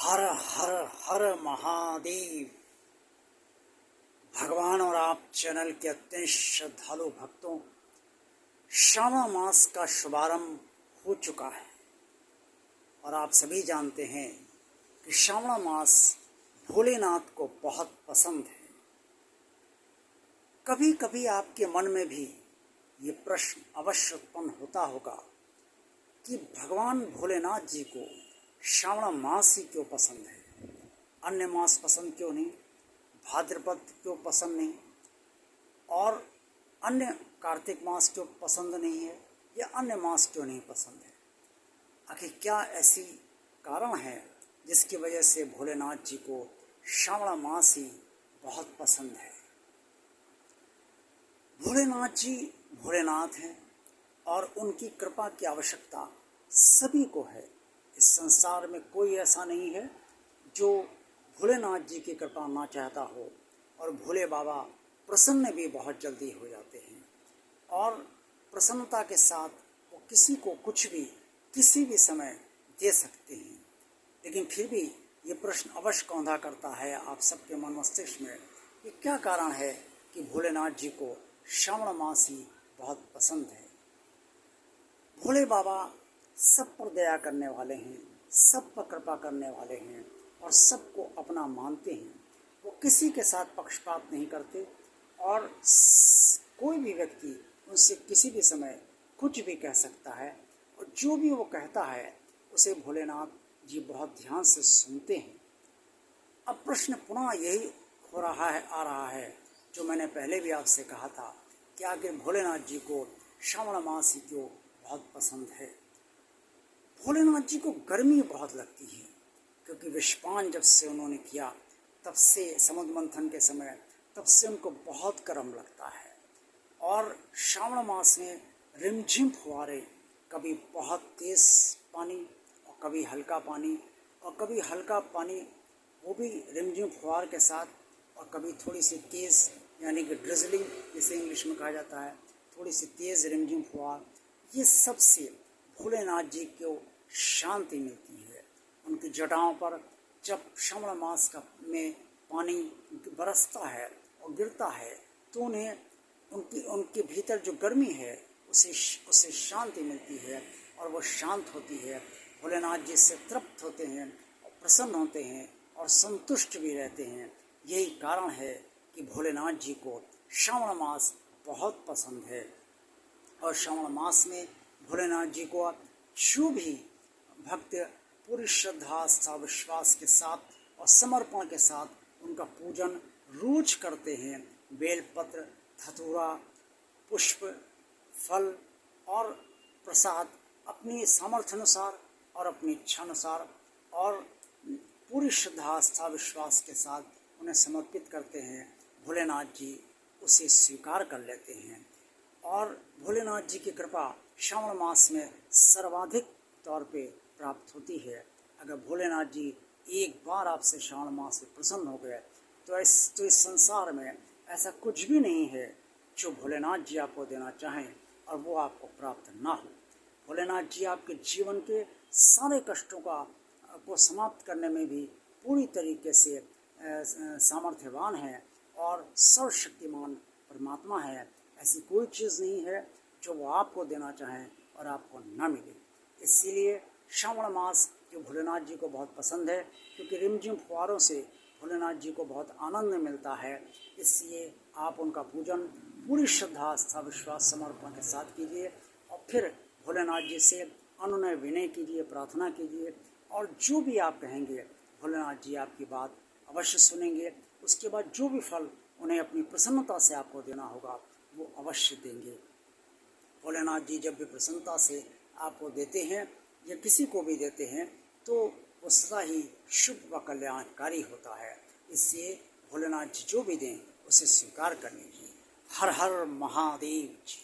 हर हर हर महादेव। भगवान और आप चैनल के अत्यंत श्रद्धालु भक्तों, श्रावण मास का शुभारंभ हो चुका है और आप सभी जानते हैं कि श्रावण मास भोलेनाथ को बहुत पसंद है। कभी कभी आपके मन में भी ये प्रश्न अवश्य उत्पन्न होता होगा कि भगवान भोलेनाथ जी को श्रावण मास ही क्यों पसंद है, अन्य मास पसंद क्यों नहीं, भाद्रपद क्यों पसंद नहीं और अन्य कार्तिक मास क्यों पसंद नहीं है या अन्य मास क्यों नहीं पसंद है। आखिर क्या ऐसी कारण है जिसकी वजह से भोलेनाथ जी को श्रावण मास ही बहुत पसंद है। भोलेनाथ जी भोलेनाथ हैं और उनकी कृपा की आवश्यकता सभी को है। इस संसार में कोई ऐसा नहीं है जो भोलेनाथ जी की कृपा ना चाहता हो, और भोले बाबा प्रसन्न भी बहुत जल्दी हो जाते हैं और प्रसन्नता के साथ वो किसी को कुछ भी किसी भी समय दे सकते हैं। लेकिन फिर भी ये प्रश्न अवश्य कौंधा करता है आप सबके मन मस्तिष्क में कि क्या कारण है कि भोलेनाथ जी को श्रावण मास ही बहुत पसंद है। भोले बाबा सब पर दया करने वाले हैं, सब पर कृपा करने वाले हैं और सबको अपना मानते हैं। वो किसी के साथ पक्षपात नहीं करते और कोई भी व्यक्ति उनसे किसी भी समय कुछ भी कह सकता है और जो भी वो कहता है उसे भोलेनाथ जी बहुत ध्यान से सुनते हैं। अब प्रश्न पुनः यही हो रहा है आ रहा है जो मैंने पहले भी आपसे कहा था कि आखिर भोलेनाथ जी को श्रावण मास ही क्यों बहुत पसंद है। भोलेनाथ जी को गर्मी बहुत लगती है क्योंकि विषपान जब से उन्होंने किया तब से समुद्र मंथन के समय तब से उनको बहुत गर्म लगता है। और श्रावण मास में रिमझिम फुहारे, कभी बहुत तेज़ पानी और कभी हल्का पानी और कभी हल्का पानी वो भी रिमझिम फुहार के साथ, और कभी थोड़ी सी तेज़ यानी कि ड्रिजलिंग जिसे इंग्लिश में कहा जाता है, थोड़ी सी तेज़ रिमझिम फुहार, ये सब से भोलेनाथ जी को शांति मिलती है। उनकी जटाओं पर जब श्रावण मास का में पानी बरसता है और गिरता है तो उन्हें उनके भीतर जो गर्मी है उससे शांति मिलती है और वो शांत होती है। भोलेनाथ जी से तृप्त होते हैं और प्रसन्न होते हैं और संतुष्ट भी रहते हैं। यही कारण है कि भोलेनाथ जी को श्रावण मास बहुत पसंद है। और श्रावण मास में भोलेनाथ जी को जो भी भक्त पूरी श्रद्धा आस्था विश्वास के साथ और समर्पण के साथ उनका पूजन रोज करते हैं, बेलपत्र, धतूरा, पुष्प, फल और प्रसाद अपनी सामर्थ्य अनुसार और अपनी इच्छा अनुसार और पूरी श्रद्धा आस्था विश्वास के साथ उन्हें समर्पित करते हैं। भोलेनाथ जी उसे स्वीकार कर लेते हैं और भोलेनाथ जी की कृपा श्रावण मास में सर्वाधिक तौर पे प्राप्त होती है। अगर भोलेनाथ जी एक बार आपसे श्रावण मास में प्रसन्न हो गए तो इस संसार में ऐसा कुछ भी नहीं है जो भोलेनाथ जी आपको देना चाहें और वो आपको प्राप्त ना हो। भोलेनाथ जी आपके जीवन के सारे कष्टों को समाप्त करने में भी पूरी तरीके से सामर्थ्यवान है और सर्वशक्तिमान परमात्मा है। ऐसी कोई चीज़ नहीं है जो वो आपको देना चाहें और आपको ना मिले। इसीलिए श्रावण मास जो भोलेनाथ जी को बहुत पसंद है क्योंकि रिमझिम फुहारों से भोलेनाथ जी को बहुत आनंद मिलता है। इसलिए आप उनका पूजन पूरी श्रद्धा आस्था विश्वास समर्पण के साथ कीजिए और फिर भोलेनाथ जी से अनुनय विनय कीजिए, प्रार्थना कीजिए और जो भी आप कहेंगे भोलेनाथ जी आपकी बात अवश्य सुनेंगे। उसके बाद जो भी फल उन्हें अपनी प्रसन्नता से आपको देना होगा वो अवश्य देंगे। भोलेनाथ जी जब भी प्रसन्नता से आपको देते हैं या किसी को भी देते हैं तो वो सदा ही शुभ व कल्याणकारी होता है। इसलिए भोलेनाथ जी जो भी दें उसे स्वीकार कर लीजिए। हर हर महादेव जी।